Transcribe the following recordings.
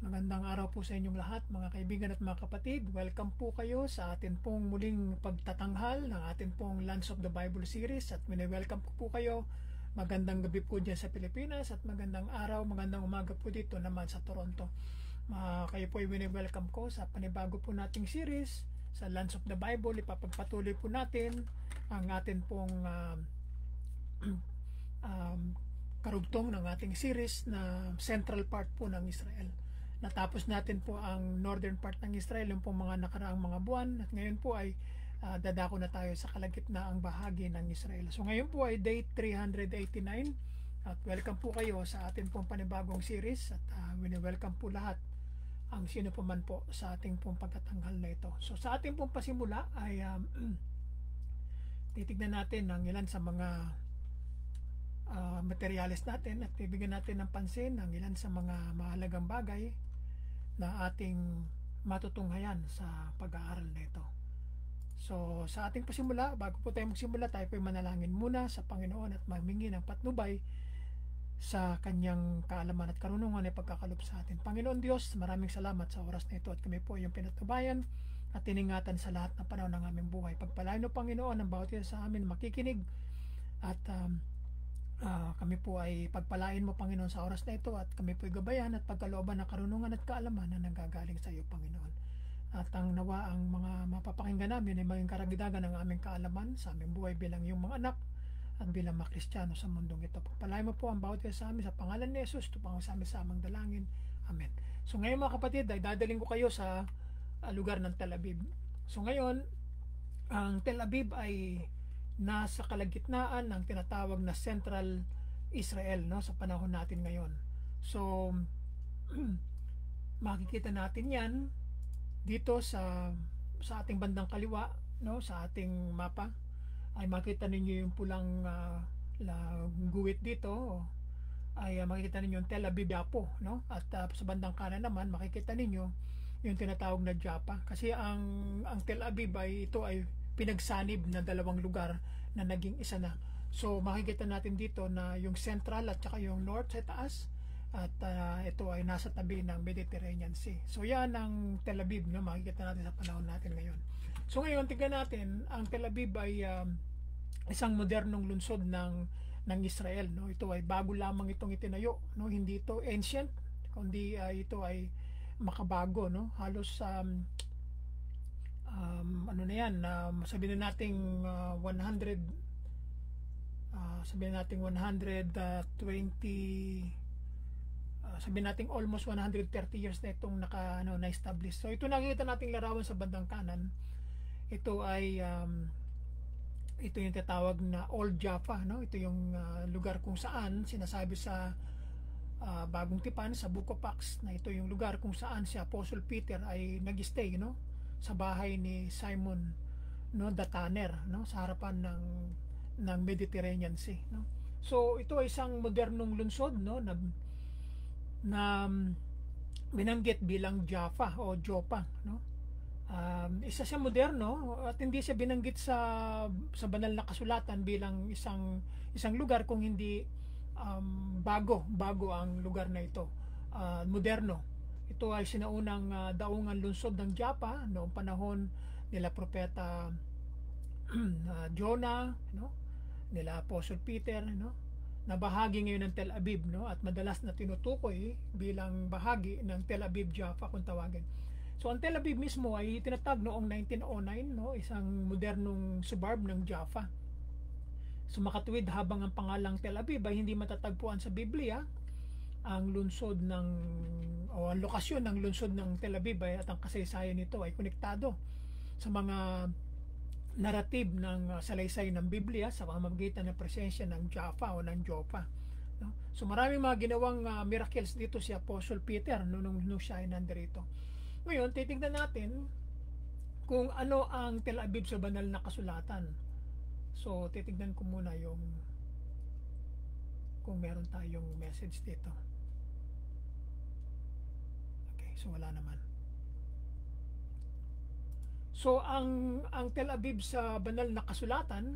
Magandang araw po sa inyong lahat mga kaibigan at mga kapatid. Welcome po kayo sa atin pong muling pagtatanghal ng atin pong Lands of the Bible series at welcome po kayo. Magandang gabi po dyan sa Pilipinas at magandang araw, magandang umaga po dito naman sa Toronto. Kayo po ay welcome ko sa panibago po nating series sa Lands of the Bible. Ipapagpatuloy po natin ang atin pong karugtong ng ating series na central part po ng Israel. Natapos natin po ang northern part ng Israel, yung pong mga nakaraang mga buwan, at ngayon po ay dadako na tayo sa kalagitnaang bahagi ng Israel. So ngayon po ay day 389 at welcome po kayo sa ating pong panibagong series at welcome po lahat ang sino po man po sa ating pong pagtatanghal na ito. So sa ating pong pasimula ay titignan natin ang ilan sa mga materyales natin at bibigyan natin ng pansin ang ilan sa mga mahalagang bagay na ating matutunghayan sa pag-aaral na ito. So sa ating pasimula, bago po tayo magsimula, tayo po manalangin muna sa Panginoon at mamingi ng patnubay sa kanyang kaalaman at karunungan ay pagkakaloob sa atin. Panginoon Diyos, maraming salamat sa oras na ito at kami po yung pinatubayan at tiningatan sa lahat ng panahon ng aming buhay. Pagpalain mo Panginoon ang bawat isa sa amin makikinig at kami po ay pagpalain mo Panginoon sa oras na ito at kami po ay gabayan at pagkalooban ng karunungan at kaalaman na nanggagaling sa iyo Panginoon. At ang nawa ang mga mapapakinggan namin ay maging karagdagan ng aming kaalaman sa aming buhay bilang yung mga anak at bilang mga Kristiyano sa mundong ito. Pagpalain mo po ang bawat isa sa amin sa pangalan ni Jesus, ito pang sa amin sa amang dalangin. Amen. So ngayon mga kapatid ay dadaling ko kayo sa lugar ng Tel Aviv. So ngayon ang Tel Aviv ay nasa kalagitnaan ng tinatawag na Central Israel, no, sa panahon natin ngayon. So makikita natin 'yan dito sa ating bandang kaliwa, no, sa ating mapa. Ay makita ninyo yung pulang guhit dito ay makikita ninyo yung Tel Aviv Yapo, no? At sa bandang kanan naman makikita ninyo yung tinatawag na Jaffa kasi ang Tel Aviv ay ito ay pinagsanib na dalawang lugar na naging isa na. So makikita natin dito na yung central at saka yung north sa taas at ito ay nasa tabi ng Mediterranean Sea. So yan ang Tel Aviv na makikita natin sa panahon natin ngayon. So ngayon tingnan natin, ang Tel Aviv ay isang modernong lungsod ng Israel, no. Ito ay bago lamang itong itinayo, no. Hindi ito ancient, kundi ito ay makabago, no. Halos ano na yan, sabihin natin 100 sabihin natin 120 sabihin natin almost 130 years na itong na-establish. So ito nakikita nating larawan sa bandang kanan. Ito ay ito yung tatawag na Old Jaffa, no? Ito yung lugar kung saan sinasabi sa Bagong Tipan sa Book of Acts na ito yung lugar kung saan si Apostle Peter ay nag-stay, no, sa bahay ni Simon, no, the Tanner, no, sa harapan ng Mediterranean Sea, no. So ito ay isang modernong lungsod, no, na binanggit bilang Jaffa o Joppa, no. Isa siya moderno at hindi siya binanggit sa banal na kasulatan bilang isang lugar kung hindi bago ang lugar na ito. Moderno. Ito ay sinaunang daungan lungsod ng Joppa noong panahon nila propeta Jonah, no, nila Apostle Peter, no, na bahagi ngayon ng Tel Aviv, no, at madalas na tinutukoy bilang bahagi ng Tel Aviv Jaffa kung tawagin. So ang Tel Aviv mismo ay tinatag noong 1909, no, isang modernong suburb ng Jaffa. So makatuwid habang ang pangalang Tel Aviv ay hindi matatagpuan sa Biblia, ang lungsod o ang lokasyon ng lungsod ng Tel Aviv at ang kasaysayan nito ay konektado sa mga narrative ng salaysay ng Biblia sa pamamagitan ng presensya ng Jaffa o ng Joppa, no? So maraming mga ginawang miracles dito si Apostle Peter nung siya ay nandirito. Ngayon titingnan natin kung ano ang Tel Aviv sa banal na kasulatan. So titingnan ko muna kung meron tayong message dito. Okay, so wala naman. So ang Tel Aviv sa banal na kasulatan,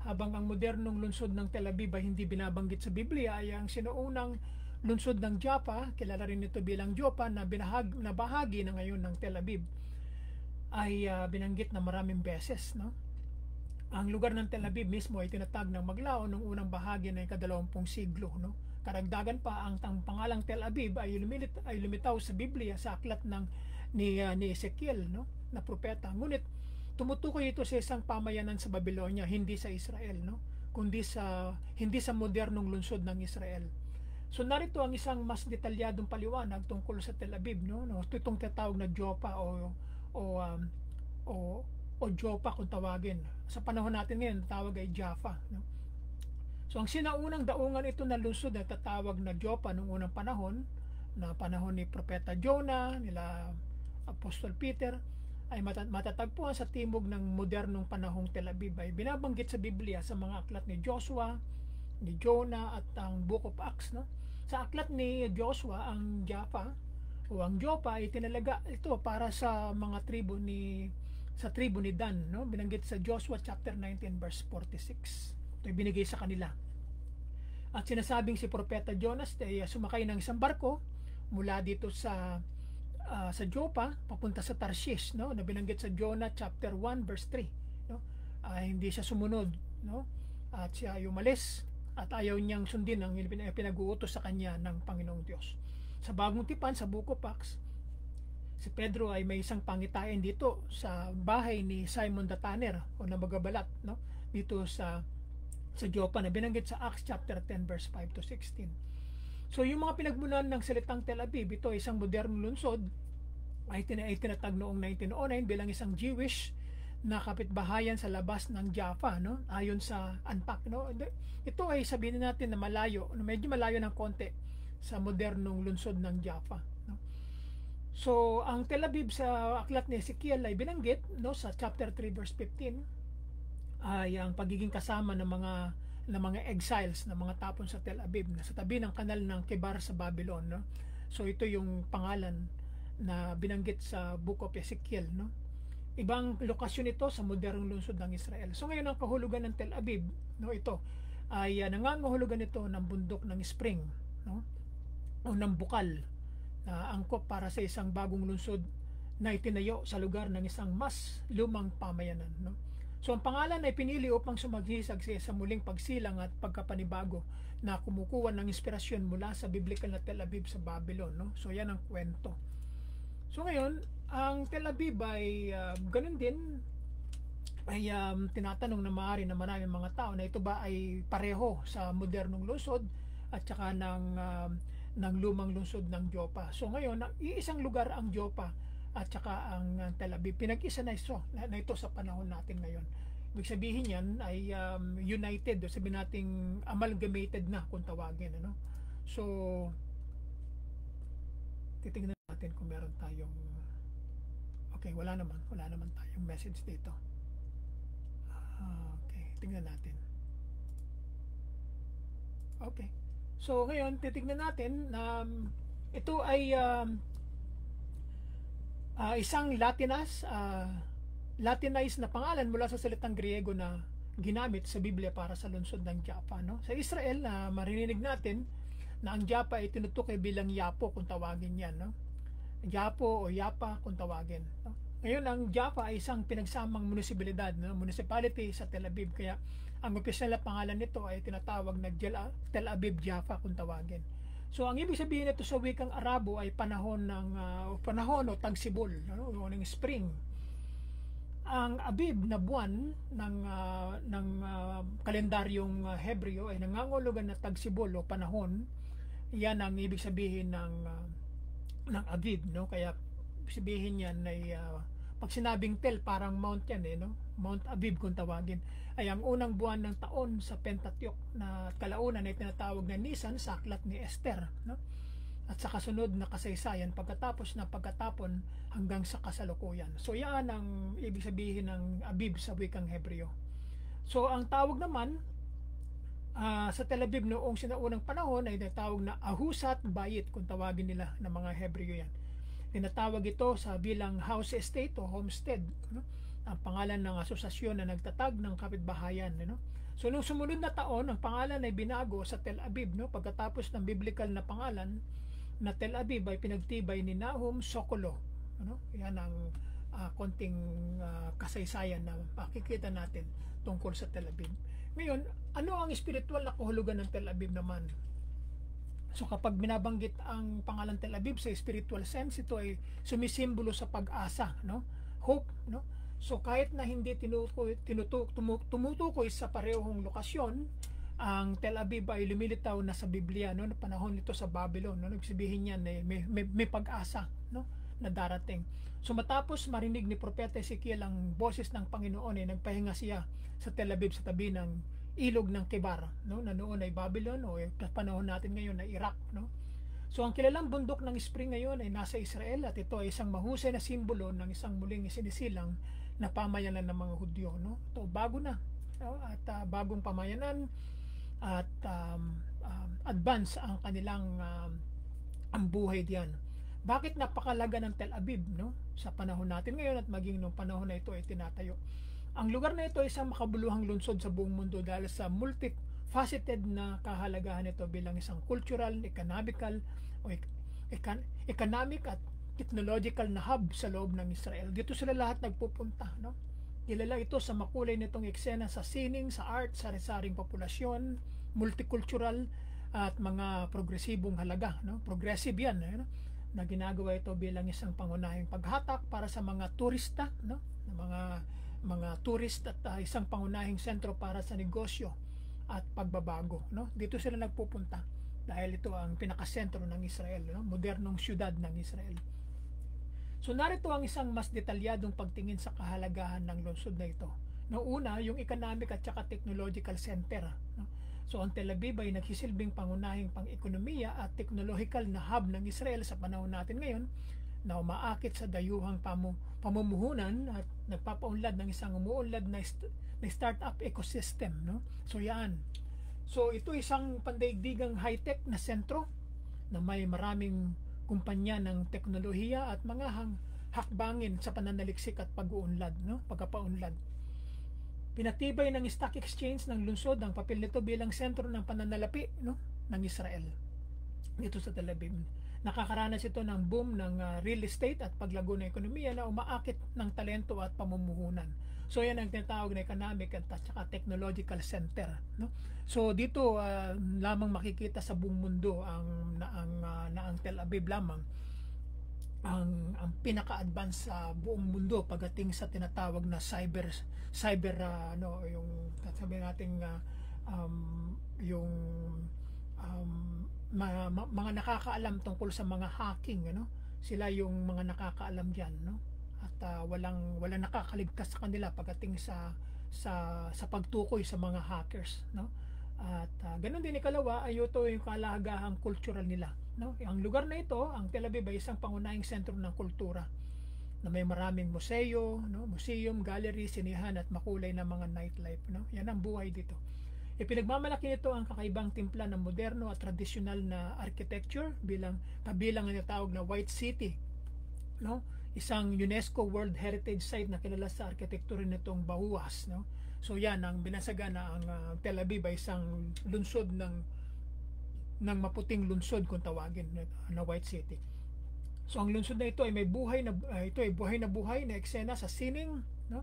habang ang modernong lungsod ng Tel Aviv ay hindi binabanggit sa Biblia, ay ang sinuunang lungsod ng Jaffa, kilala rin ito bilang Joppa, na bahagi na ngayon ng Tel Aviv, ay binanggit na maraming beses, no? Ang lugar ng Tel Aviv mismo ay tinatag ng Maglao noong unang bahagi ng ika-20 siglo, no? Karagdagan pa, ang pangalang Tel Aviv ay lumitaw sa Biblia sa aklat ni Ezekiel, no, na propeta. Ngunit tumutukoy ito sa isang pamayanan sa Babylonia, hindi sa Israel, no, kundi hindi sa modernong lungsod ng Israel. So narito ang isang mas detalyadong paliwanag tungkol sa Tel Aviv, no, itong tinatawag na Joppa o Joppa kung tawagin. Sa panahon natin ngayon, tawag ay Jaffa, no? So ang sinaunang daungan ito na lungsod na tatawag na Joppa noong unang panahon, na panahon ni Propeta Jonah, nila Apostol Peter, ay matatagpuan sa timog ng modernong panahong Tel Aviv. Ay binabanggit sa Biblia sa mga aklat ni Joshua, ni Jonah at ang Book of Acts, no? Sa aklat ni Joshua, ang Jaffa o ang Joppa ay tinalaga ito para sa mga tribo ni Dan, no? Binanggit sa Joshua chapter 19 verse 46. Ito binigay sa kanila. At sinasabing si Propeta Jonas ay sumakay ng isang barko mula dito sa Joppa papunta sa Tarshish, no? Na binanggit sa Jonah chapter 1 verse 3, no? Hindi siya sumunod, no? At siya ay umalis at ayaw niyang sundin ang pinag-uutos sa kanya ng Panginoong Diyos. Sa Bagong Tipan, sa Book of Acts, si Pedro ay may isang pangitain dito sa bahay ni Simon the Tanner o na magabalat, no? Dito sa Joppa, na binanggit sa Acts chapter 10 verse 5 to 16. So yung mga pinagmulan ng salitang Tel Aviv, ito isang modernong lungsod, ay tinatag noong 1909 bilang isang Jewish na kapitbahayan sa labas ng Jaffa, no? Ayon sa UNPAC, no? Ito ay sabihin natin na malayo, medyo malayo ng konti sa modernong lungsod ng Jaffa, no? So ang Tel Aviv sa aklat ni Ezekiel ay binanggit, no, sa chapter 3 verse 15, ay ang pagiging kasama ng mga exiles na mga tapon sa Tel Aviv na sa tabi ng kanal ng Kebar sa Babylon, no? So ito yung pangalan na binanggit sa Book of Ezekiel, no? Ibang lokasyon ito sa modernong lungsod ng Israel. So ngayon ang kahulugan ng Tel Aviv, no, ito ay nangangahulugan ito ng bundok ng spring, no? O ng bukal na angkop para sa isang bagong lungsod na itinayo sa lugar ng isang mas lumang pamayanan, no? So ang pangalan ay pinili upang sumaghisag sa muling pagsilang at pagkapanibago na kumukuha ng inspirasyon mula sa biblical na Tel Aviv sa Babylon, no? So yan ang kwento. So ngayon, ang Tel Aviv ay ganun din, ay tinatanong na maaari na maraming mga tao na ito ba ay pareho sa modernong lungsod at saka ng lumang lungsod ng Joppa. So ngayon, iisang lugar ang Joppa at saka ang Tel Aviv. Pinag-isa na ito sa panahon natin ngayon. Ibig sabihin yan ay united, sabihin nating amalgamated na kung tawagin, ano? So titingnan natin kung meron tayong wala naman tayong message dito. Okay, tingnan natin. Okay. So ngayon titingnan natin na ito ay isang Latinized na pangalan mula sa salitang Griego na ginamit sa Biblia para sa lungsod ng Jaffa, no? Sa Israel, na marinig natin na ang Jaffa ay tinutukoy bilang Yapo kung tawagin yan, no? Yapo o Yapa kung tawagin, no? Ngayon ang Jaffa ay isang pinagsamang munisipalidad, no? Municipality sa Tel Aviv, kaya ang opisyal na pangalan nito ay tinatawag na Tel Aviv Jaffa kung tawagin. So ang ibig sabihin nito sa wikang Arabo ay panahon o tagsibol, no? O ng spring. Ang Abib na buwan ng kalendaryong Hebreo ay nangangahulugan na tagsibol o panahon. Yan ang ibig sabihin ng Abib, no? Kaya sabihin yan ay pag sinabing tel, parang mount yan, no? Mount Abib kung tawagin, ay ang unang buwan ng taon sa Pentateuch na kalaunan ay tinatawag na Nisan sa aklat ni Esther, no? At sa kasunod na kasaysayan pagkatapon hanggang sa kasalukuyan. So yan ang ibig sabihin ng Abib sa wikang Hebreo. So ang tawag naman sa Tel Aviv noong sinaunang panahon ay tinatawag na Ahusat Bayit kung tawagin nila ng mga Hebreo yan. Tinatawag ito sa bilang house estate o homestead, no? Ang pangalan ng asosasyon na nagtatag ng kapitbahayan, no? So nung sumunod na taon, ang pangalan ay binago sa Tel Aviv, no? Pagkatapos ng biblical na pangalan na Tel Aviv ay pinagtibay ni Nahum Sokolow, ano? Yan ang konting kasaysayan na makikita natin tungkol sa Tel Aviv. Ngayon, ano ang spiritual na kahulugan ng Tel Aviv naman? So kapag binabanggit ang pangalan Tel Aviv sa spiritual sense, ito ay sumisimbolo sa pag-asa, no? Hope, no? So kahit na hindi tumutukoy sa parehong lokasyon, ang Tel Aviv ay lumilitaw na sa Biblia, no, na panahon nito sa Babylon, no, nagsabihin niyan na may pag-asa, no, na darating. So matapos marinig ni Propeta Ezekiel ang boses ng Panginoon, ay nagpahinga siya sa Tel Aviv sa tabi ng ilog ng Kebar, no, na noon ay Babylon o sa panahon natin ngayon na Iraq, no. So ang kilalang bundok ng Spring ngayon ay nasa Israel, at ito ay isang mahusay na simbolo ng isang muling isinisilang na pamayanan ng mga Hudyo, no. Ito bago na, no? At bagong pamayanan at advance ang kanilang ang buhay diyan. Bakit napakalaga ng Tel Aviv, no, sa panahon natin ngayon at maging nung panahon na ito ay tinatayo? Ang lugar na ito ay isang makabuluhang lungsod sa buong mundo dahil sa multifaceted na kahalagahan nito bilang isang cultural, economical o economic at technological na hub sa loob ng Israel. Dito sila lahat nagpupunta, no? Kilala ito sa makulay nitong eksena sa sining, sa art, sa sari-saring populasyon, multicultural at mga progresibong halaga, no? Progressive yan, no? Na ginagawa ito bilang isang pangunahing paghatak para sa mga turista, no? Mga tourist at isang pangunahing sentro para sa negosyo at pagbabago, no? Dito sila nagpupunta dahil ito ang pinakasentro ng Israel, no? Modernong syudad ng Israel. So narito ang isang mas detalyadong pagtingin sa kahalagahan ng lungsod na ito. No, una, yung economic at saka technological center, no? So ang Tel Aviv ay nagsisilbing pangunahing pang-ekonomiya at technological na hub ng Israel sa panahon natin ngayon, na umaakit sa dayuhang pamumuhunan at nagpapaunlad ng isang umuunlad na startup ecosystem, no? So yan. So ito isang pandaigdigang high-tech na sentro na may maraming kumpanya ng teknolohiya at mga hakbangin sa pananaliksik at pag-uunlad, no? Pagpapaunlad. Pinatibay ng stock exchange ng lungsod ang papel nito bilang sentro ng pananalapi, no, ng Israel dito sa Tel Aviv. Nakakaranas ito ng boom ng real estate at paglago ng ekonomiya na umaakit ng talento at pamumuhunan. So yan ang tinatawag na economic at saka technological center, no? So dito lamang makikita sa buong mundo ang Tel Aviv lamang ang pinaka-advance sa buong mundo pagdating sa tinatawag na cyber yung sabihin natin yung mga nakakaalam tungkol sa mga hacking, ano, sila yung mga nakakaalam diyan, no, at walang nakakaligtas sa kanila pagdating sa pagtukoy sa mga hackers, no. At ganun din ikalawa ay ito yung kahalagahang cultural nila, no. Ang lugar na ito, ang Tel Aviv, ay isang pangunahing sentro ng kultura na may maraming museo, no, museum, gallery, sinihan at makulay na mga nightlife, no. Yan ang buhay dito. Ipinagmamalaki nito ang kakaibang timpla ng moderno at tradisyonal na architecture kabilang ang tawag na White City, no, isang UNESCO World Heritage Site na kilala sa arkitektura nitong Bahuas, no. So yan ang binasagana ang Tel Aviv ay isang lungsod ng maputing lungsod kung tawagin na White City. So ang lungsod na ito ay may buhay na eksena sa sining, no,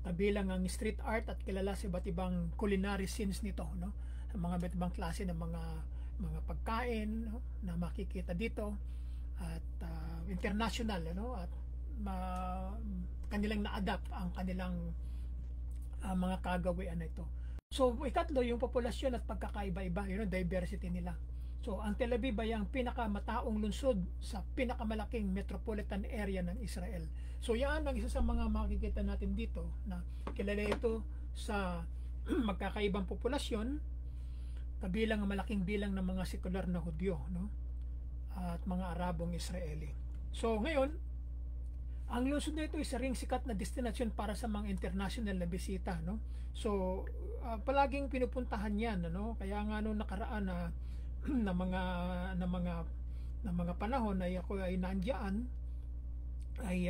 kabilang ang street art at kilala sa iba't ibang culinary scenes nito, no, mga iba't ibang klase ng mga pagkain, no, na makikita dito at international, no, at kanilang na-adapt ang kanilang mga kagawian na ito. So ikatlo, yung populasyon at pagkakaiba-iba, diversity nila. So ang Tel Aviv ay ang pinakamataong lungsod sa pinakamalaking metropolitan area ng Israel. So yan ang isa sa mga makikita natin dito, na kilala ito sa magkakaibang populasyon, kabilang ang malaking bilang ng mga sekular na Hudyo, no, at mga Arabong Israeli. So ngayon, ang lungsod na ito ay isa ring sikat na destinasyon para sa mga international na bisita, no. So palaging pinupuntahan yan, ano. Kaya nga nung nakaraan na mga panahon ay ako ay nandiyan, ay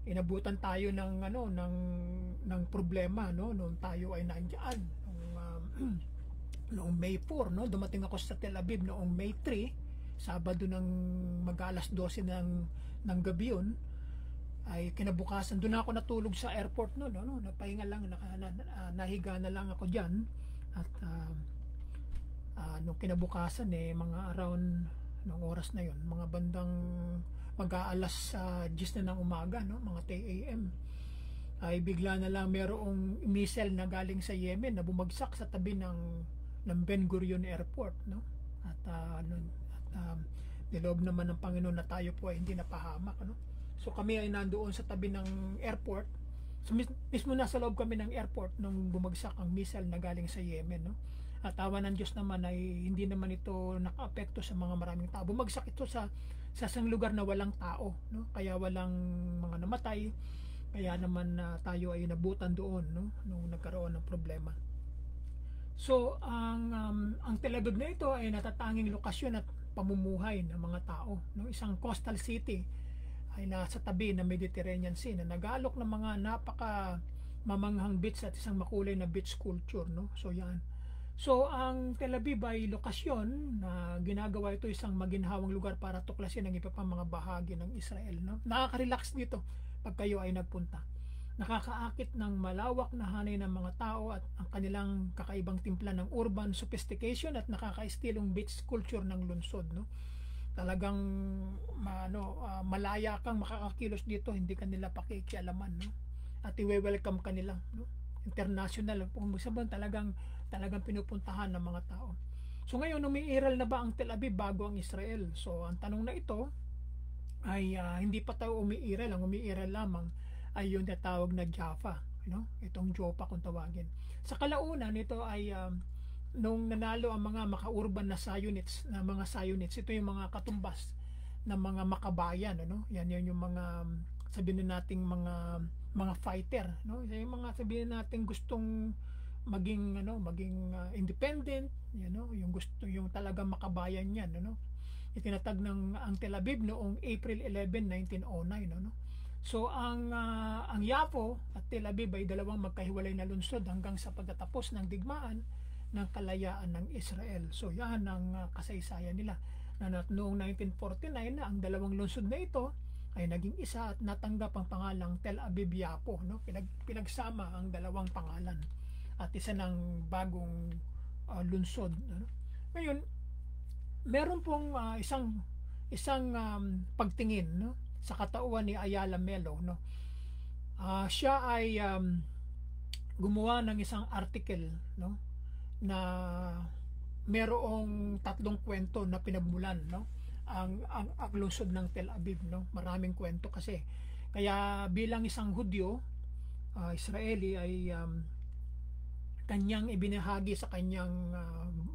inabutan tayo ng ng problema, no, noong tayo ay nandiyan noong May 4, no, dumating ako sa Tel Aviv noong May 3, Sabado ng mag-alas 12 ng gabi yun. Ay kinabukasan doon ako natulog sa airport no, napahinga lang, nahiga na lang ako diyan. At nung kinabukasan mga around nung oras na yon, mga bandang mag-aalas 10 na ng umaga, no, mga 10 AM, ay bigla na lang merong missile na galing sa Yemen na bumagsak sa tabi ng Ben Gurion Airport, no. At niloob naman ng Panginoon na tayo po ay hindi napahamak, no. So kami ay nandoon sa tabi ng airport. So mismo nasa loob kami ng airport nung bumagsak ang missile na galing sa Yemen, no. At awa ng Diyos naman ay hindi naman ito naka-apekto sa mga maraming tao. Bumagsak ito sa isang lugar na walang tao, no? Kaya walang mga namatay. Kaya naman tayo ay nabutan doon, no, nung nagkaroon ng problema. So ang Tel Aviv na ito ay natatanging lokasyon at pamumuhay ng mga tao, no? Isang coastal city ay nasa tabi ng Mediterranean Sea na nag-aalok ng mga napaka mamanghang beach at isang makulay na beach culture, no? So yan. So ang Tel Aviv ay lokasyon na ginagawa ito isang maginhawang lugar para tuklasin ang iba pang mga bahagi ng Israel, no? Nakaka-relax dito pag kayo ay nagpunta. Nakakaakit ng malawak na hanay ng mga tao at ang kanilang kakaibang timpla ng urban sophistication at nakakaistilong beach culture ng lungsod, no? Talagang malaya kang makakakilos dito, hindi kanila pakikialaman, no? At i-welcome kanila, no? International, kung sabihin talagang pinupuntahan ng mga tao. So ngayon, umiiral na ba ang Tel Aviv bago ang Israel? So ang tanong na ito ay hindi pa tayo umiiral. Ang umiiral lamang ay yung natawag na Jaffa, no? Itong Joppa kung tawagin. Sa kalaunan, ito ay nung nanalo ang mga maka-urban na Zionists, ito yung mga katumbas ng mga makabayan, ano? Yan yung mga sabihin nating mga fighter, no? Yung mga sabihin natin gustong maging independent, yung talagang makabayan yan, no? Itinatag ng ang Tel Aviv noong April 11, 1909, no? So ang Yaffo at Tel Aviv ay dalawang magkahiwalay na lungsod hanggang sa pagtatapos ng digmaan ng kalayaan ng Israel. So yan ang kasaysayan nila. Noong 1949 na ang dalawang lungsod na ito ay naging isa at natanggap ang pangalang Tel Aviv-Yaffo, no? Pinagsama ang dalawang pangalan at isa ng bagong lungsod, no? Ngayon, meron pong isang pagtingin, no, sa katauhan ni Ayala Melo, no. Siya ay gumawa ng isang article, no, na merong tatlong kwento na pinagmulan, no, ang lungsod ng Tel Aviv, no. Maraming kwento kasi. Kaya bilang isang Hudyo, Israeli, ay kanyang ibinahagi sa kanyang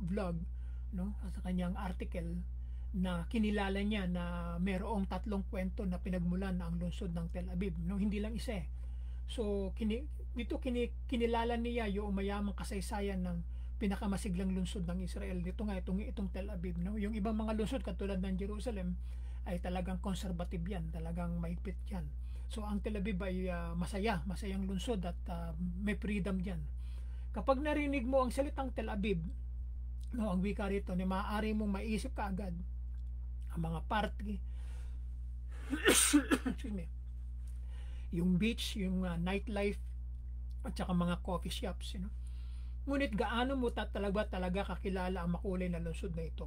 vlog, no, sa kanyang article, na kinilala niya na mayroong tatlong kwento na pinagmulan ang lungsod ng Tel Aviv, no, hindi lang isa. So kinilala niya yung mayamang kasaysayan ng pinakamasiglang lungsod ng Israel. Dito nga itong Tel Aviv, no. Yung ibang mga lungsod katulad ng Jerusalem ay talagang conservative yan, talagang maigpit yan. So ang Tel Aviv ay masayang lungsod at may freedom diyan. Kapag narinig mo ang salitang Tel Aviv, no, ang wika rito, ni maaari mong maisip ka agad ang mga party, yung beach, yung nightlife, at saka mga coffee shops, you know. Ngunit gaano mo talaga kakilala ang makulay na lungsod na ito?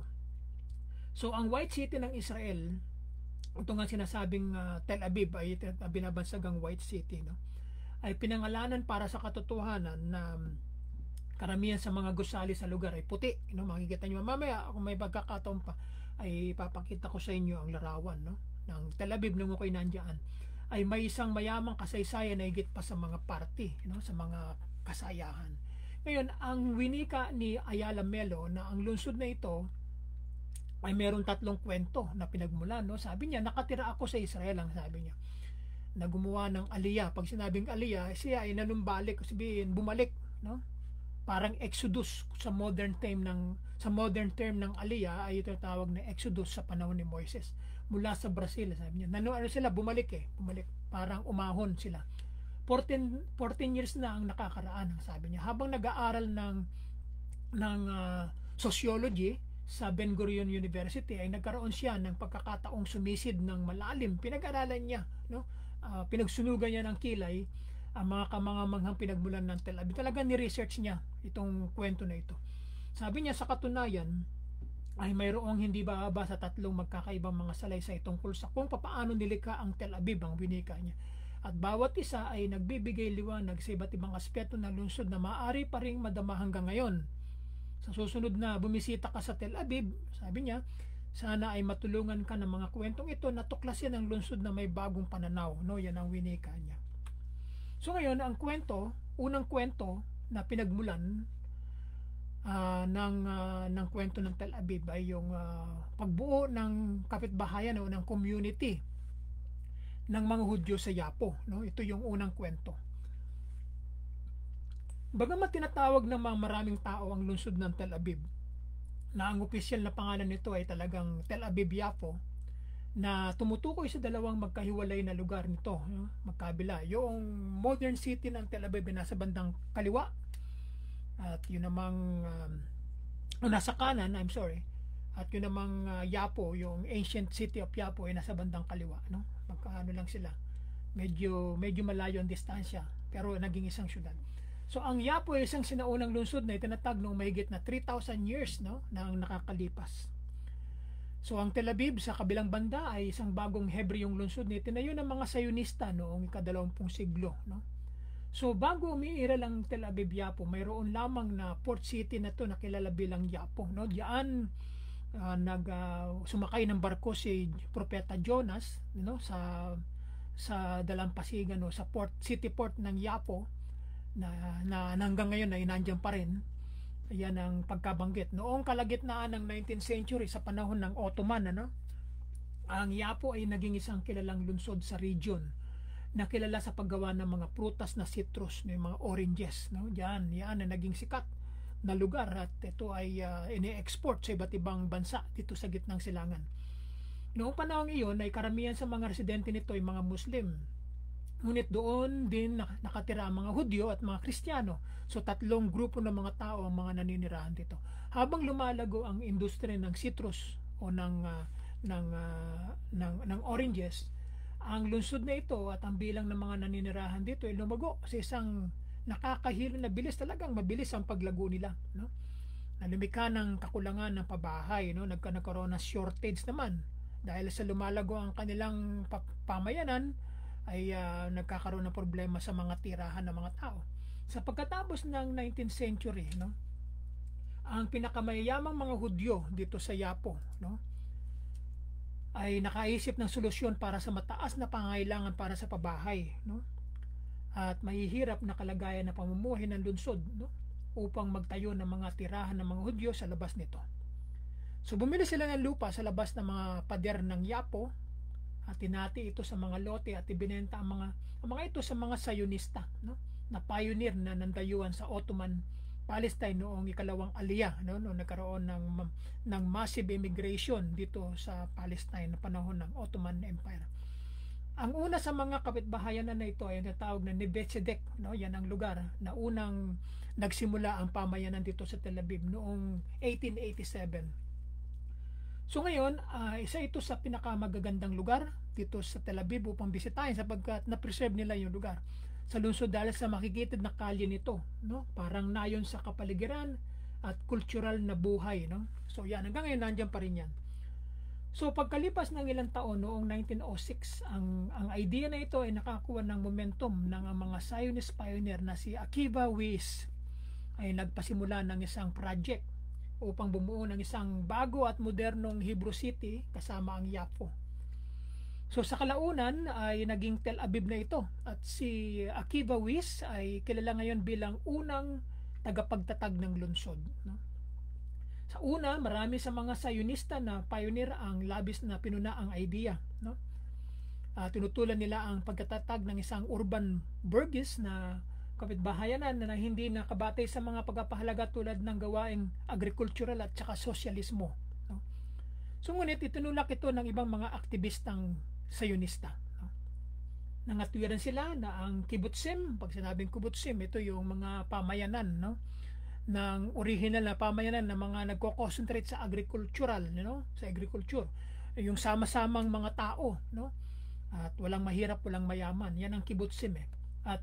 So ang White City ng Israel, ito nga sinasabing Tel Aviv ay binabansagang White City, no, ay pinangalanan para sa katotohanan na karamihan sa mga gusali sa lugar ay puti, no? Makikita nyo mamaya kung may pagkakataon pa ay papakita ko sa inyo ang larawan, no, ng Tel Aviv nung ako'y nandiyan. Ay may isang mayamang kasaysayan na higit pa sa mga party, no, sa mga kasayahan. Ngayon, ang winika ni Ayala Melo na ang lungsod na ito ay meron tatlong kwento na pinagmulan, no. Sabi niya, nakatira ako sa Israel, ang sabi niya, na gumawa ng aliyah. Pag sinabing aliyah, siya ay nanumbalik, sabihin bumalik, no. Parang exodus sa modern term ng aliyah ay tinatawag na exodus sa panahon ni Moises mula sa Brazil, sabi niya. Bumalik. parang umahon sila. 14 years na ang nakakaraan, sabi niya. Habang nag-aaral ng sociology sa Ben Gurion University, ay nagkaroon siya ng pagkakataong sumisid ng malalim. Pinag-aralan niya, no? Pinagsunugan niya ng kilay ang mga kamangamanghang pinagmulan ng Tel Aviv. Talaga ni-research niya itong kwento na ito. Sabi niya, sa katunayan ay mayroong hindi bababa sa 3 magkakaibang mga salaysay tungkol sa kung paano nilikha ang Tel Aviv, ang winika niya. At bawat isa ay nagbibigay liwanag sa iba't ibang aspeto ng lungsod na maaari pa ring madama hanggang ngayon. Sa susunod na bumisita ka sa Tel Aviv, sabi niya, sana ay matulungan ka ng mga kwentong ito na tuklasin ang lungsod na may bagong pananaw. No, yan ang winika niya. So ngayon, ang kwento, unang kwento na pinagmulan ng kwento ng Tel Aviv ay yung pagbuo ng kapitbahayan o ng community ng mga Hudyo sa Yapo. No? Ito yung unang kwento. Bagamat tinatawag ng mga maraming tao ang lungsod ng Tel Aviv, na ang opisyal na pangalan nito ay talagang Tel Aviv-Yapo, na tumutukoy sa dalawang magkahiwalay na lugar nito, no? Magkabila. Yung modern city ng Tel Aviv ay nasa bandang kaliwa, at yun namang nasa kanan, at yun namang Yapo, yung ancient city of Yapo ay nasa bandang kaliwa, no? Magkaano lang sila, medyo malayo ang distansya, pero naging isang syudad. So ang Yapo ay isang sinaunang lungsod na itinatag noong mahigit na 3,000 years, no, na ang nakakalipas. So ang Tel Aviv sa kabilang banda ay isang bagong Hebreong lungsod na itinayo ng mga Sayonista noong ika-20 siglo, no. So bago umiiral ang Tel Aviv-Yapo, mayroon lamang na port city na to na kilala bilang Yapo, no. Diyan sumakay ng barko si Propeta Jonas, no, sa dalampasigan, no, sa city port ng Yapo, na hanggang ngayon ay nandiyan pa rin. Ayan ang pagkabanggit. Noong kalagitnaan ng 19th century, sa panahon ng Ottoman, ang Yapo ay naging isang kilalang lungsod sa region na kilala sa paggawa ng mga prutas na citrus, ng mga oranges, no? Yan na naging sikat na lugar, at ito ay ini-export sa iba't ibang bansa dito sa gitnang silangan. Noong panahon iyon ay karamihan sa mga residente nito ay mga Muslim. Ngunit doon din nakatira ang mga Hudyo at mga Kristiyano. So 3 grupo ng mga tao ang mga naninirahan dito. Habang lumalago ang industriya ng citrus o ng oranges, ang lungsod na ito at ang bilang ng mga naninirahan dito ay lumago sa isang nakakahilo na bilis. Talagang mabilis ang paglago nila, no? Nalimika ng kakulangan ng pabahay, no? Nagkaroon ng shortage naman dahil sa lumalago ang kanilang pamayanan, ay nagkakaroon ng problema sa mga tirahan ng mga tao. Sa pagkatapos ng 19th century, no, ang pinakamayayamang mga Hudyo dito sa Yapo, no, ay nakaisip ng solusyon para sa mataas na pangangailangan para sa pabahay, no, at mahihirap na kalagayan na pamumuhay ng lungsod, no, upang magtayo ng mga tirahan ng mga Hudyo sa labas nito. So bumili sila ng lupa sa labas ng mga pader ng Yapo, at tinati ito sa mga lote at ibinenta ang mga ito sa mga Sayonista, no, na pioneer na nandayuan sa Ottoman Palestine noong ikalawang aliyah, no, noong nagkaroon ng massive immigration dito sa Palestine na panahon ng Ottoman Empire. Ang una sa mga kapitbahayan na ito ay natawag na Neve Tzedek, no. Yan ang lugar na unang nagsimula ang pamayanan dito sa Tel Aviv noong 1887. So ngayon, isa ito sa pinakamagagandang lugar dito sa Tel Aviv upang bisitahin, sapagkat na-preserve nila yung lugar sa lungsod dahil sa makikitid na kalye nito, no? Parang nayon sa kapaligiran at cultural na buhay, no? So yan, hanggang ngayon nandiyan pa rin yan. So pagkalipas ng ilang taon, noong 1906, ang idea na ito ay nakakuha ng momentum ng mga Zionist pioneer na si Akiva Weiss ay nagpasimula ng isang project upang bumuo ng isang bago at modernong Hebrew city kasama ang Yapo. So sa kalaunan ay naging Tel Aviv na ito, at si Akiva Weiss ay kilala ngayon bilang unang tagapagtatag ng lungsod, no? Sa una, marami sa mga Zionista na pioneer ang labis na pinuna ang idea, no? Tinutulan nila ang pagtatatag ng isang urban burgess na kapitbahayanan na hindi nakabatay sa mga pagpapahalaga tulad ng gawaing agricultural at saka sosyalismo, no? So ngunit itinulak ito ng ibang mga aktivistang Zionista, no? nangatwiran sila na ang kibbutzim, pag sinabing kibbutzim, ito yung mga pamayanan, no, ng original na pamayanan ng mga nagko-concentrate sa agricultural, sa agriculture, yung sama-samang mga tao, no, at walang mahirap, walang mayaman. Yan ang kibbutzim at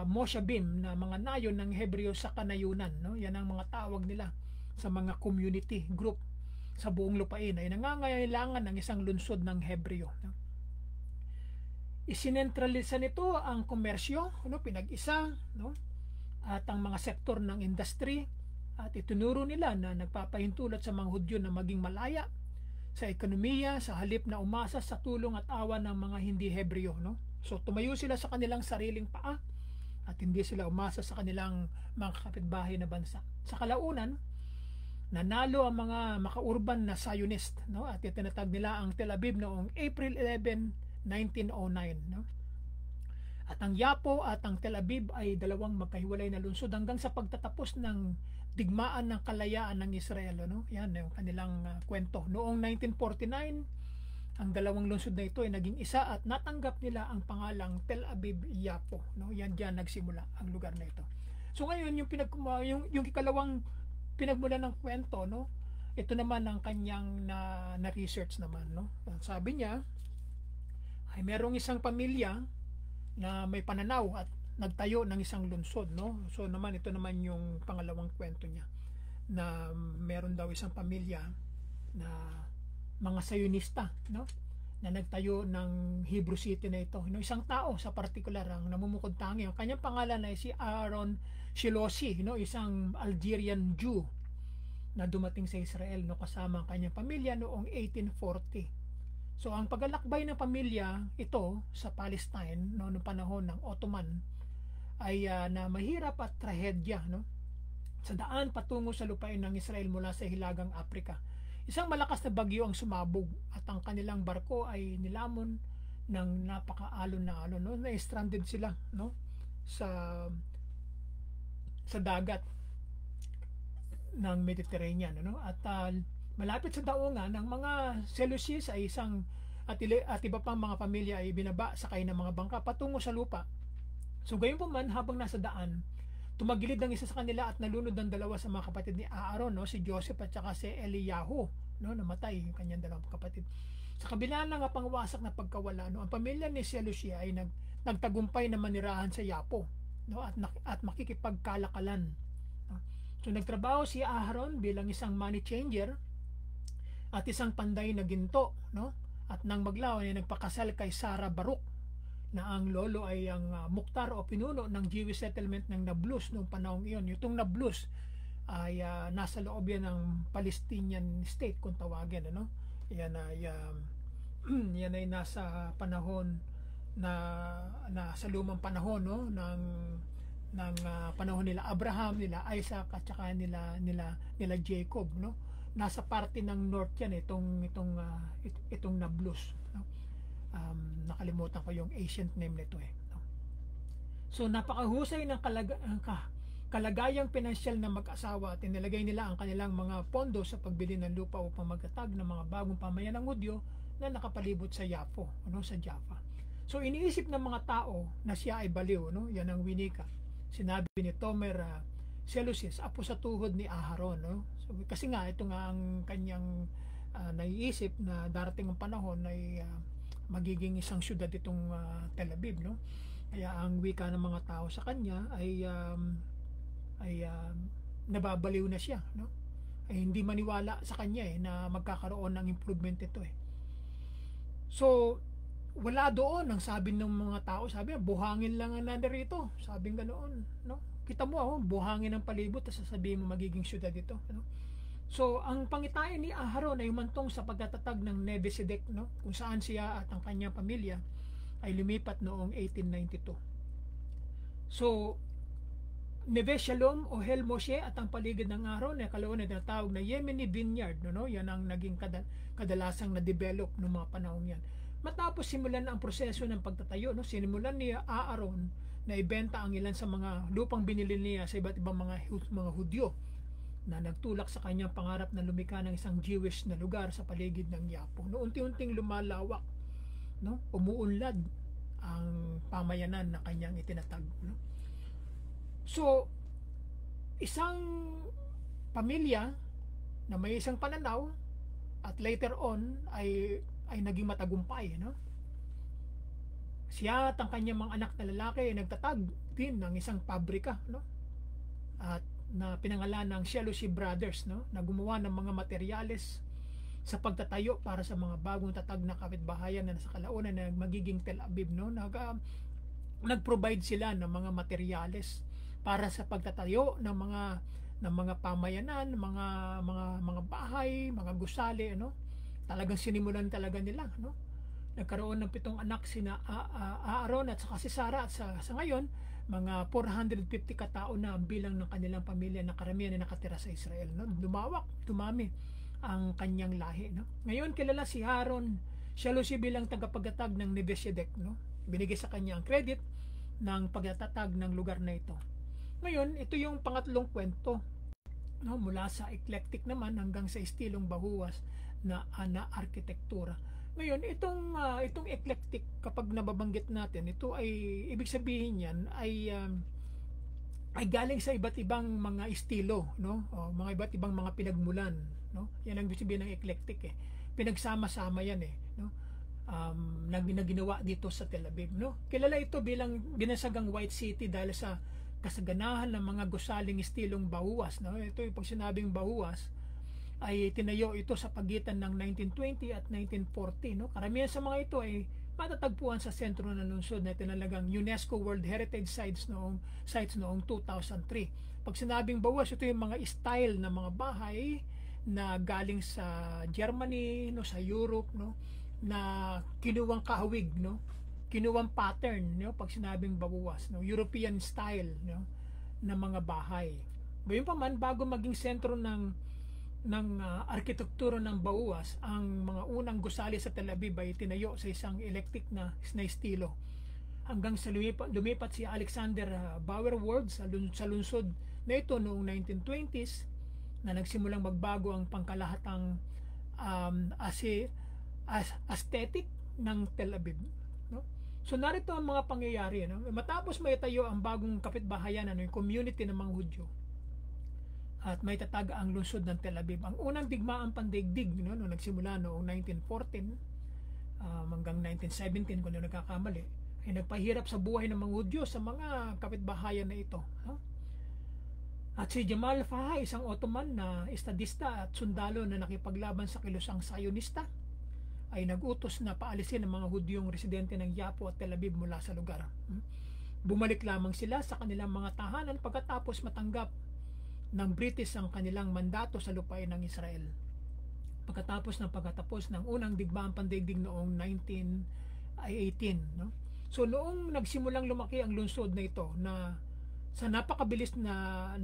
moshavim na mga nayon ng Hebreo sa kanayunan, no, yan ang mga tawag nila sa mga community group sa buong lupain ay nangangailangan ng isang lungsod ng Hebreo, no? Isinentralisa nito ang komersyo, no, pinag-isa, no, at ang mga sektor ng industry, at itinuro nila na nagpapahintulot sa mga Hudyo na maging malaya sa ekonomiya sa halip na umasa sa tulong at awa ng mga hindi Hebreo, no? So tumayo sila sa kanilang sariling paa at hindi sila umasa sa kanilang mga kapitbahay na bansa. Sa kalaunan, nanalo ang mga makaurban na Zionist, no, at itinatag nila ang Tel Aviv noong April 11, 1909, no? At ang Yapo at ang Tel Aviv ay dalawang magkahiwalay na lungsod hanggang sa pagtatapos ng digmaan ng kalayaan ng Israel, no? Yan yung kanilang kwento. Noong 1949, ang dalawang lungsod na ito ay naging isa at natanggap nila ang pangalang Tel Aviv Yapo, no? Yan diyan nagsimula ang lugar na ito. So ngayon yung ikalawang pinagmula ng kwento, no? Ito naman ang kanyang na research naman, no? Sabi niya ay merong isang pamilya na may pananaw at nagtayo ng isang lungsod, no? So naman ito naman yung pangalawang kwento niya na meron daw isang pamilya na mga Zionista, no, na nagtayo ng Hebrew City na ito, no? Isang tao sa partikular ang namumukod tangi. Ang kanyang pangalan ay si Aaron Shilosi, no, isang Algerian Jew na dumating sa Israel, no, kasama ang kanyang pamilya noong 1840. So ang paglalakbay ng pamilya ito sa Palestine, no, noong panahon ng Ottoman ay na mahirap at trahedya, no, sa daan patungo sa lupain ng Israel mula sa Hilagang Afrika. Isang malakas na bagyo ang sumabog at ang kanilang barko ay nilamon ng napakaalon na alon, no, na-stranded sila, no, sa dagat ng Mediterranean, no? At malapit sa daungan ng mga Seleucids ay at iba pang mga pamilya ay binaba sakay ng mga bangka patungo sa lupa. So gayon pa man, habang nasa daan, tumagilid ang isa sa kanila at nalunod ang dalawa sa mga kapatid ni Aaron, no, si Joseph at saka si Eliyahu, no, namatay yung kanyang dalawang kapatid. Sa kabila ng pangwasak na pagkawala, no, ang pamilya ni Seleucia ay nagtagumpay na manirahan sa Yapo, no, at makikipagkalakalan, no? So nagtrabaho si Aaron bilang isang money changer at isang panday na ginto, no, at nang maglaw ay nagpakasal kay Sarah Baruch na ang lolo ay ang Mukhtar o pinuno ng Jewish settlement ng Nablus noong panahon iyon. Itong Nablus ay nasa loob yan ng Palestinian state kung tawagin, ano? Yan ay nasa panahon na sa lumang panahon, no, ng panahon nila Abraham, nila Isaac at saka nila Jacob, no? Nasa parte ng north yan itong Nablus, no? Nakalimutan ko yung ancient name nito, no? So napakahusay ng kalagayang pinansyal ng mag-asawa at inilagay nila ang kanilang mga pondo sa pagbili ng lupa upang magtatag ng mga bagong pamayan ng Hudyo na nakapalibot sa Yapo, ano, sa Jaffa. So iniisip ng mga tao na siya ay baliw, no? Yan ang winika. Sinabi ni Tomer Seleucus, apo sa tuhod ni Aharon, no? So, kasi nga ito nga ang kanyang naiisip na darating ang panahon ay magiging isang syudad itong Tel Aviv, no? Kaya ang wika ng mga tao sa kanya ay nababaliw na siya, no? Ay hindi maniwala sa kanya na magkakaroon ng improvement ito. So wala doon ang sabi ng mga tao, sabi buhangin lang ang nandirito, sabing ganoon, no? Kita mo buhangin ang palibot at sasabihin mo magiging syudad ito, no? So ang pangitain ni Aharon ay humantong sa pagtatatag ng Nebuchadnezzar, no, kung saan siya at ang kanyang pamilya ay lumipat noong 1892. So Neve Shalom o Hel Moshe at ang paligid ng Aharon ay kalaunan na tinatawag na Yemeni Vineyard, no? Yan ang naging kadalasang na-develop ng mga panahon yan. Matapos simulan ang proseso ng pagtatayo, no, sinimulan ni Aaron na ibenta ang ilan sa mga lupang binili niya sa iba't ibang mga Hudyo na nagtulak sa kanyang pangarap na lumikha ng isang Jewish na lugar sa paligid ng Yapo. No, unti-unting lumalawak, no, umuunlad ang pamayanan na kanyang itinatag, no? So isang pamilya na may isang pananaw at later on ay naging matagumpay, no? Siya at ang kanyang mga anak na lalaki ay nagtatag din ng isang pabrika, no? At na pinangalan ng Shelushi Brothers, no? Na gumawa ng mga materyales sa pagtatayo para sa mga bagong tatag na kapitbahayan na nasa kalaunan na magiging Tel Aviv, no? Nag-provide sila ng mga materyales para sa pagtatayo ng mga pamayanan, mga bahay, mga gusali, ano? Talagang sinimulan talaga nila, no? Nagkaroon ng 7 anak sina Aaron at saka si Sarah, at sa ngayon mga 450 katao na ang bilang ng kanilang pamilya na karamihan na nakatira sa Israel, no? Dumami ang kanyang lahi, no? Ngayon kilala si Aaron Shelushi bilang tagapagtatag ng Nebuchadnezzar, no? Binigay sa kanya ang credit ng pagtatatag ng lugar na ito. Ngayon, ito yung pangatlong kwento, no? Mula sa eclectic naman hanggang sa estilong bahuwas na arkitektura. Ngayon, itong eclectic, kapag nababanggit natin, ito ay ibig sabihin yan ay galing sa iba't ibang mga estilo, no? O mga iba't ibang mga pinagmulan, no? Yan ang ibig sabihin ng eclectic, eh. Pinagsama-sama yan, eh, no? Na ginawa dito sa Tel Aviv, no? Kilala ito bilang binasagang White City dahil sa kasaganahan ng mga gusaling estilong bahuwas, no? Ito yung pag sinabing bahuwas ay tinayo ito sa pagitan ng 1920 at 1940, no? Karamihan sa mga ito ay matatagpuan sa sentro ng lungsod na tinalagang UNESCO World Heritage Sites noong 2003. Pag sinabing bahuwas, ito yung mga style na mga bahay na galing sa Germany, no, sa Europe, no, na kinuwang kahawig, no, kinuwang pattern, no, pag sinabing bahuwas, no, European style, no, na mga bahay. Gayunpaman, bago maging sentro ng arkitektura ng bahuwas, ang mga unang gusali sa Tel Aviv ay tinayo sa isang eclectic na estilo hanggang sa lumipat si Alexander Bauerwald sa lungsod na ito noong 1920s, na nagsimulang magbago ang pangkalahatang aesthetic ng Tel Aviv, no? So narito ang mga pangyayari, no? Matapos maitayo ang bagong kapitbahayan, yung community ng mga Hudyo, at may tatag ang lungsod ng Tel Aviv, ang unang digmaang pandaigdig, no, nung nagsimula noong 1914 hanggang 1917 kung ano nagkakamali, ay nagpahirap sa buhay ng mga Hudyo sa mga kapitbahayan na ito, no? At si Jamal Fahay, isang Ottoman na estadista at sundalo na nakipaglaban sa kilusang Zionista, ay nag-utos na paalisin ang mga Hudyong residente ng Yapo at Tel Aviv mula sa lugar. Bumalik lamang sila sa kanilang mga tahanan pagkatapos matanggap ng British ang kanilang mandato sa lupain ng Israel. Pagkatapos ng unang digmaang pandaigdig noong 1918, no? So noong nagsimulang lumaki ang lungsod na ito, na sa napakabilis na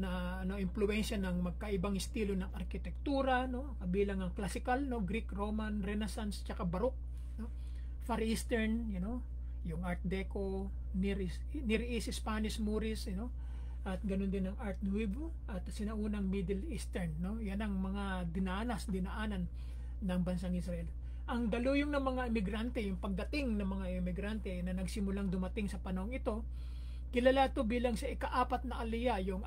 impluwensya ng magkaibang estilo ng arkitektura, no, kabilang ang classical, no, Greek, Roman, Renaissance, tsaka Baroque, no, Far Eastern, yung Art Deco, Near East Spanish Moorish, at ganun din ang Art Nouveau at sinaunang Middle Eastern, no? Yan ang mga dinaanan ng bansang Israel. Ang daluyong ng mga emigrante, yung pagdating ng mga emigrante na nagsimulang dumating sa panahong ito, kilala ito bilang sa ika-4 na aliyah, yung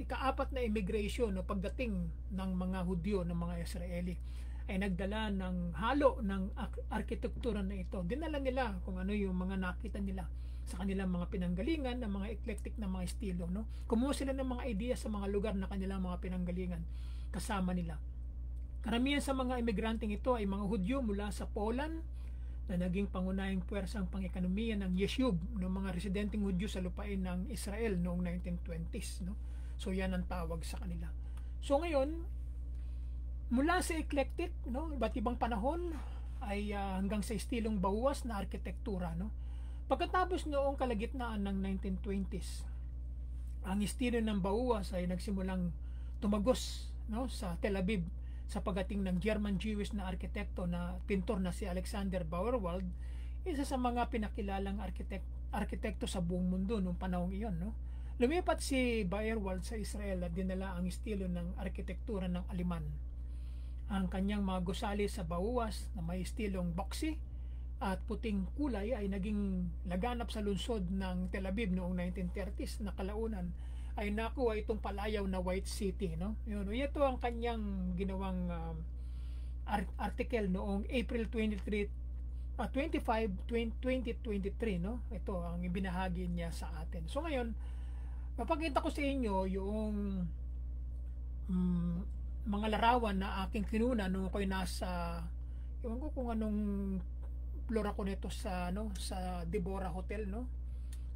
ika-4 na immigration, no, pagdating ng mga Hudyo, ng mga Israeli, ay nagdala ng halo ng arkitektura na ito. Dinala nila kung ano yung mga nakita nila sa kanilang mga pinanggalingan, ng mga eclectic na mga estilo, no? Kumuha sila ng mga ideya sa mga lugar na kanilang mga pinanggalingan kasama nila. Karamihan sa mga emigranteng ito ay mga Hudyo mula sa Poland, na naging pangunahing puwersang pang-ekonomiya ng Yeshub, ng mga residenteng Hudyo sa lupain ng Israel noong 1920s, no? So yan ang tawag sa kanila. So ngayon, mula sa eclectic, no, iba't ibang panahon ay hanggang sa estilong bahuwas na arkitektura, no? Pagkatapos noong kalagitnaan ng 1920s, ang estilo ng bahuwas ay nagsimulang tumagos, no, sa Tel Aviv sa pagating ng German Jewish na arkitekto na pintor na si Alexander Bauerwald, isa sa mga pinakilalang arkitekto sa buong mundo noong panahong iyon, no? Lumipat si Bauerwald sa Israel at dinala ang estilo ng arkitektura ng Aleman. Ang kanyang mga gusali sa bahuwas na may estilong boxy at puting kulay ay naging laganap sa lungsod ng Tel Aviv noong 1930s na kalaunan ay nakuha itong palayaw na White City, no? Yun, ito ang kanyang ginawang article noong April 23 25 2023, no? Ito ang ibinahagi niya sa atin. So ngayon, papakita ko sa inyo yung mga larawan na aking kinuna nung ako'y nasa, ewan ko kung anong floor ako nito sa sa Deborah Hotel, no,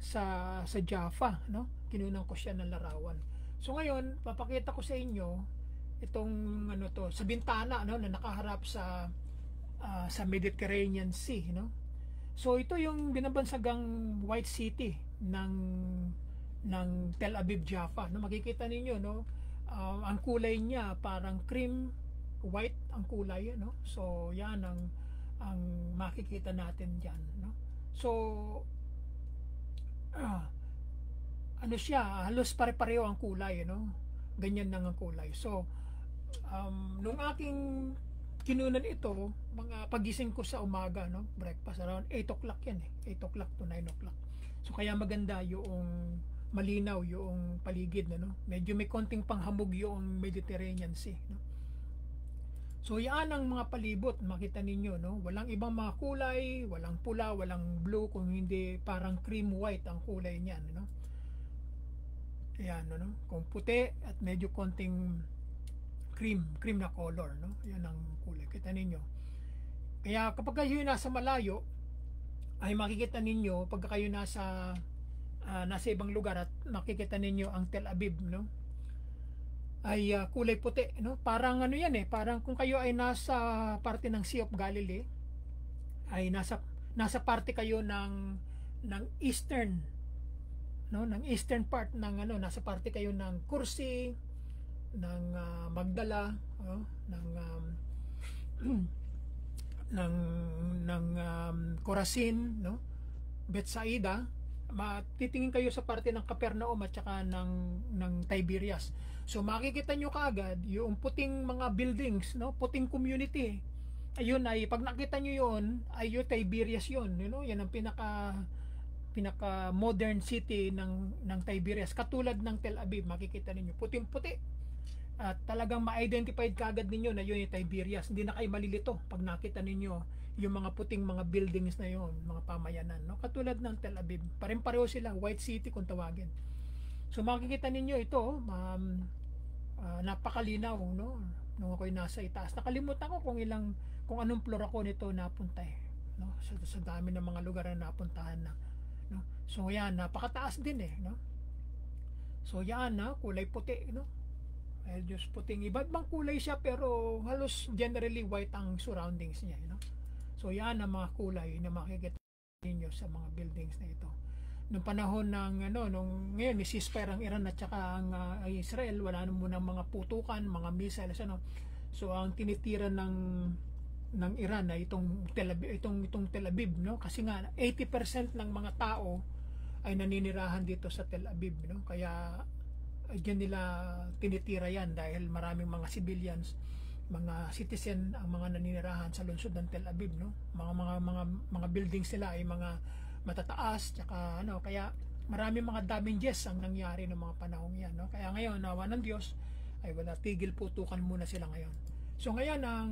sa Jaffa, no. Kinunan ko siya ng larawan. So ngayon papakita ko sa inyo itong sa bintana, no, na nakaharap sa Mediterranean Sea, no. So ito yung binabansagang White City ng Tel Aviv Jaffa, no. Makikita ninyo, no, ang kulay niya parang cream white ang kulay, no. So yan ang makikita natin diyan, no. So ano siya, halos pare-pareho ang kulay, no. Ganyan lang ang kulay. So nung aking kinunan ito, mga pagising ko sa umaga, no, breakfast around 8 o'clock yan, 8 o'clock to 9 o'clock. So kaya maganda yung malinaw yung paligid, no. Medyo may konting panghamog yung Mediterranean Sea, no. So yan ang mga palibot, makita ninyo, no? Walang ibang mga kulay, walang pula, walang blue, kung hindi parang cream white ang kulay niyan, no? Ayan, no? Kung puti at medyo konting cream na color, no? Yan ang kulay, kita ninyo. Kaya kapag kayo nasa malayo, ay makikita ninyo, pag kayo nasa ibang lugar at makikita ninyo ang Tel Aviv, no? Ay kulay puti, no? Parang ano yan, parang kung kayo ay nasa parte ng Sea of Galilee, ay nasa parte kayo ng eastern, no, ng eastern part ng nasa parte kayo ng Kursi, ng Magdala, ng Corazin, no, Betsaida. Matitingin kayo sa parte ng Capernaum at saka ng Tiberias. So makikita nyo kaagad yung puting mga buildings, no, puting community. Ayun ay pag nakita nyo yun, ay yung Tiberias yun, you know, yan ang pinaka modern city ng Tiberias, katulad ng Tel Aviv. Makikita ninyo puting-puti at talagang ma-identified kaagad ninyo na yun yung Tiberias. Hindi na kayo malilito pag nakita ninyo yung mga puting mga buildings na yon, mga pamayanan, no, katulad ng Tel Aviv. Pareho sila, White City kung tawagin. So makikita ninyo ito, napakalinaw, no, nung ako'y nasa itaas. Nakalimutan ko kung anong floor ako nito napunta, no, sa dami ng mga lugar na napuntahan na, no. So yan, napakataas din, no. So yan, kulay puti, no, just puting iba't bang kulay siya, pero halos generally white ang surroundings niya, no. So yan ang mga kulay na makikita ninyo sa mga buildings na ito. Noong panahon ng nung ngayon may ceasefire ang Iran at saka ang Israel, wala na muna mga putukan, mga missiles, So ang tinitira ng Iran ay itong Tel Aviv, no? Kasi nga 80% ng mga tao ay naninirahan dito sa Tel Aviv, no? Kaya diyan nila tinitira yan dahil maraming mga civilians, mga citizen ang mga naninirahan sa lungsod ng Tel Aviv, no. Mga buildings sila ay mga matataas, tsaka kaya maraming mga damages ang nangyari ng mga panahong yan, no. Kaya ngayon, nawa ng Diyos, ay wala, tigil putukan muna sila ngayon. So ngayon ang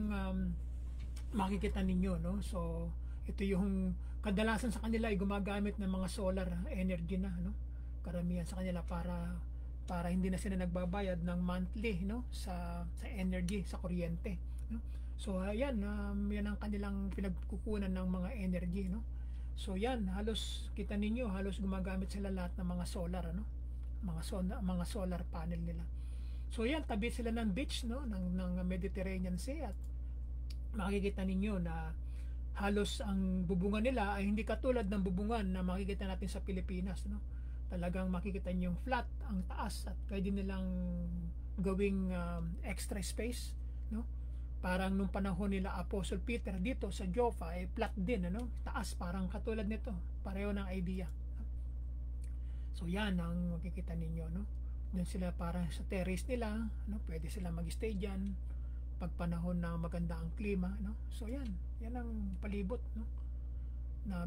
makikita ninyo, no. So ito yung kadalasan sa kanila ay gumagamit ng mga solar energy na, no. Karamihan sa kanila para hindi na sila nagbabayad ng monthly, no, sa energy, sa kuryente, no. So ayan, yan ang kanilang pinagkukunan ng mga energy, no. So yan, halos kita ninyo, halos gumagamit sila lahat ng mga solar, mga solar panel nila. So yan, tabi sila ng beach, no, ng Mediterranean Sea, at makikita ninyo na halos ang bubungan nila ay hindi katulad ng bubungan na makikita natin sa Pilipinas, no. Talagang makikita niyo yung flat ang taas, at pwede nilang gawing extra space, no. Parang nung panahon nila Apostle Peter dito sa Jaffa ay flat din, taas, parang katulad nito, pareho ng idea. So yan ang makikita ninyo, no. Doon sila parang sa terrace nila, no, pwede sila mag-stay diyan pag panahon na maganda ang klima, no. So yan ang palibot, no. na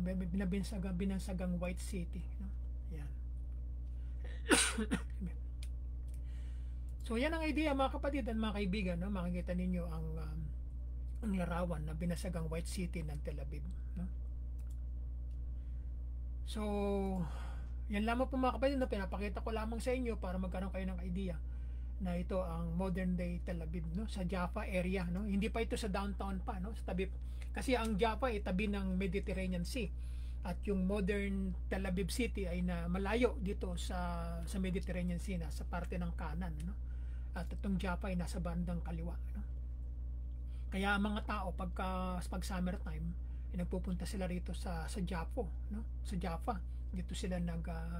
binansagang White City, no? Yan. So yan ang idea mga kapatid at mga kaibigan, no? Makikita ninyo ang larawan na binasagang White City ng Tel Aviv, no? So yan lamang po mga kapatid na pinapakita ko lamang sa inyo para magkaroon kayo ng idea na ito ang modern day Tel Aviv, no? Sa Jaffa area, no? Hindi pa ito sa downtown pa, no? Sa tabi, kasi ang Jaffa ay tabi ng Mediterranean Sea at yung modern Tel Aviv City ay na malayo dito sa Mediterranean Sea, na sa parte ng kanan, no? At itong Jaffa ay nasa bandang kaliwa, no? Kaya ang mga tao pag summertime ay nagpupunta sila rito sa Jaffa, no? Sa Jaffa dito sila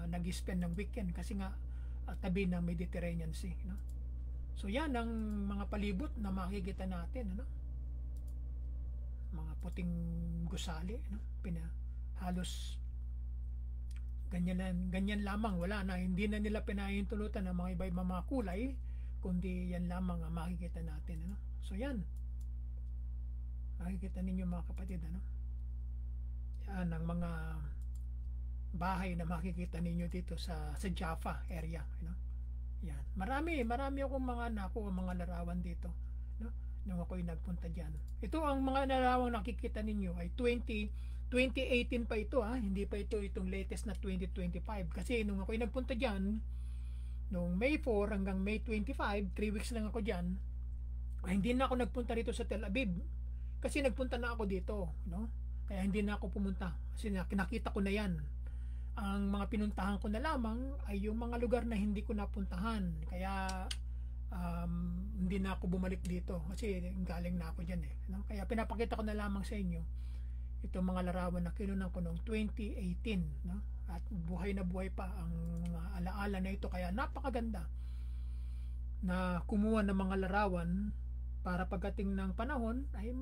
nag-spend ng weekend kasi nga tabi ng Mediterranean Sea, no? So yan ang mga palibot na makikita natin, ano? Mga puting gusali, no? Halos ganyan lamang, wala na, hindi na nila pinahintulutan ng mga iba-ibang mga kulay, kundi yan lamang ang makikita natin, ano? So yan, makikita ninyo mga kapatid, ano? Yan ang mga bahay na makikita ninyo dito sa Jaffa area, no? Yan. Marami akong mga larawan dito, no? Nung ako'y nagpunta diyan. Ito ang mga larawang nakikita ninyo ay 2018 pa ito, ha. Hindi pa ito itong latest na 2025 kasi nung ako'y nagpunta diyan nung May 4 hanggang May 25, 3 weeks lang ako diyan. Ay hindi na ako nagpunta rito sa Tel Aviv kasi nagpunta na ako dito, no? Kaya hindi na ako pumunta kasi nakita ko na yan. Ang mga pinuntahan ko na lamang ay yung mga lugar na hindi ko napuntahan, kaya hindi na ako bumalik dito kasi galing na ako dyan, no? Kaya pinapakita ko na lamang sa inyo itong mga larawan na kinunan ko noong 2018, no? At buhay na buhay pa ang mga alaala na ito, kaya napakaganda na kumuha ng mga larawan para pagdating ng panahon ay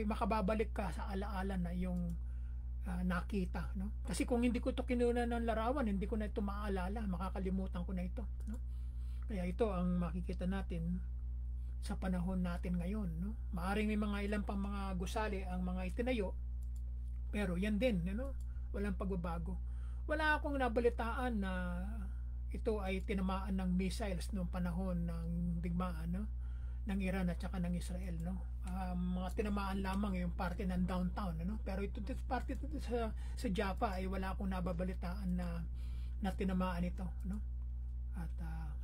makababalik ka sa alaala na yung nakita, no? Kasi kung hindi ko to kinuha ng larawan, hindi ko na ito maaalala, makakalimutan ko na ito, no? Kaya ito ang makikita natin sa panahon natin ngayon, no? Maaring may mga ilang pang mga gusali ang mga itinayo, pero yan din, no? Walang pagbabago. Wala akong nabalitaan na ito ay tinamaan ng missiles noong panahon ng digmaan, no? Ng Iran at saka ng Israel, no? Mga tinamaan lamang yung parte ng downtown, ano? Pero ito parte ito sa Jaffa ay wala akong nababalitaan na tinamaan ito, no? At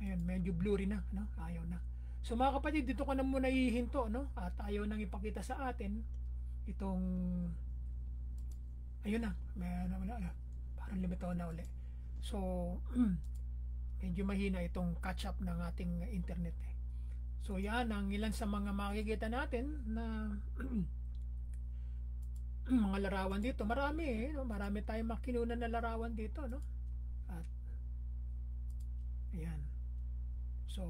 ngayon medyo blurry na, no? Ayaw na. So mga kapatid, dito ko na muna hihinto, no? At ayaw nang ipakita sa atin itong ayun na, parang limitaw na uli. So medyo mahina itong catch up ng ating internet, eh. So yan ang ilan sa mga makikita natin na mga larawan dito. Marami, eh, no? Marami tayong makinunan na larawan dito, no? At ayan. So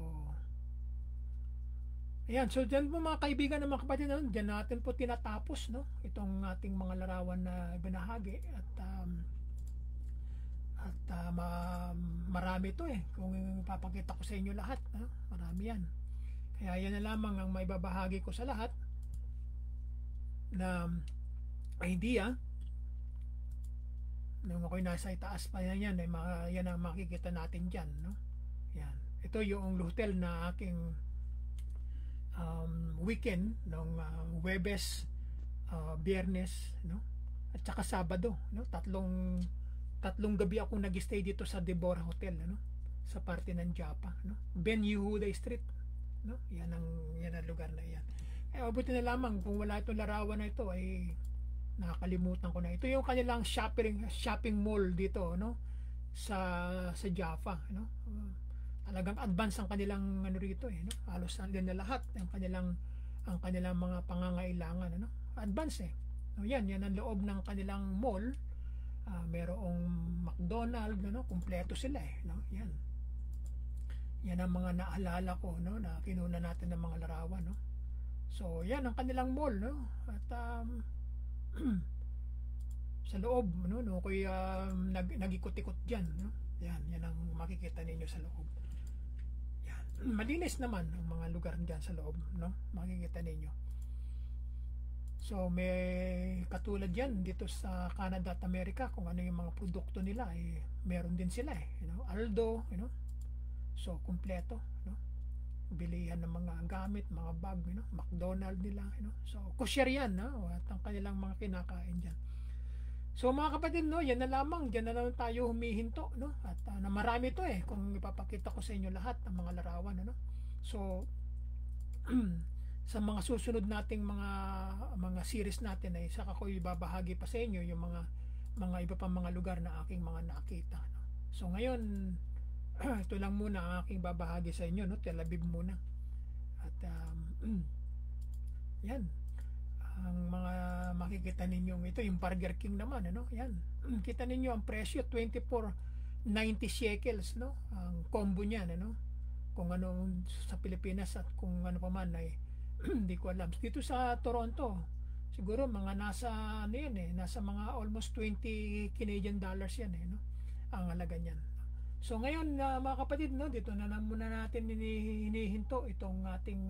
ayan, so dyan po mga kaibigan ng mga kapatid, no? Dyan natin po tinatapos, no? Itong ating mga larawan na binahagi. At marami ito, eh. Kung papakita ko sa inyo lahat, no? Marami yan. Kaya yan na lamang ang may babahagi ko sa lahat na idea. Nung ako'y nasa itaas pa yan, yan ang makikita natin dyan, no? Yan. Ito yung hotel na aking weekend nung Huwebes, Biyernes, no? At saka Sabado, no? Tatlong gabi ako nag-stay dito sa Deborah Hotel, no? Sa parte ng Jaffa, no? Ben Yehuda Street, no? Yan ang lugar na yan. Mabuti na lamang kung wala itong larawan na ito ay nakakalimutan ko na. Ito yung kanilang shopping mall dito, no? Sa Jaffa, no? Talagang advance ang kanilang rito, eh, no? Halos nandiyan na lahat ang kanilang mga pangangailangan, ano? Advance, eh. No, yan ang loob ng kanilang mall. Merong McDonald's, no? Kumpleto sila, eh, no? Yan ang mga naalala ko, no, na kinuna natin ng mga larawan, no. So yan ang kanilang mall, no. At sa loob, no ko'y nag-ikot-ikot diyan, no. Yan ang makikita ninyo sa loob. Yan. Malinis naman ang mga lugar diyan sa loob, no. Makikita ninyo. So may katulad yan dito sa Canada at Amerika, kung ano yung mga produkto nila, meron din sila Aldo, so kumpleto, bilihan ng mga gamit, mga bag, McDonald nila, so kosher yan, at ang kanilang mga kinakain dyan. So mga kapatid, yan na lamang, dyan na lang tayo humihinto, at na marami to kung ipapakita ko sa inyo lahat ng mga larawan, so sa mga susunod nating mga series natin ay saka ko ibabahagi pa sa inyo yung mga iba pang mga lugar na aking mga nakita, so ngayon ito lang muna ang aking babahagi sa inyo, Tel Aviv muna, at yan ang mga makikita ninyo. Ito yung Burger King naman, yan kita ninyo ang presyo 24.90 shekels, ang combo niyan, kung ano sa Pilipinas at kung ano pa man ay hindi ko alam. Dito sa Toronto siguro mga nasa nasa mga almost 20 Canadian dollars yan ang halaga niyan. So ngayon mga kapatid, dito na lang muna natin hinihinto itong ating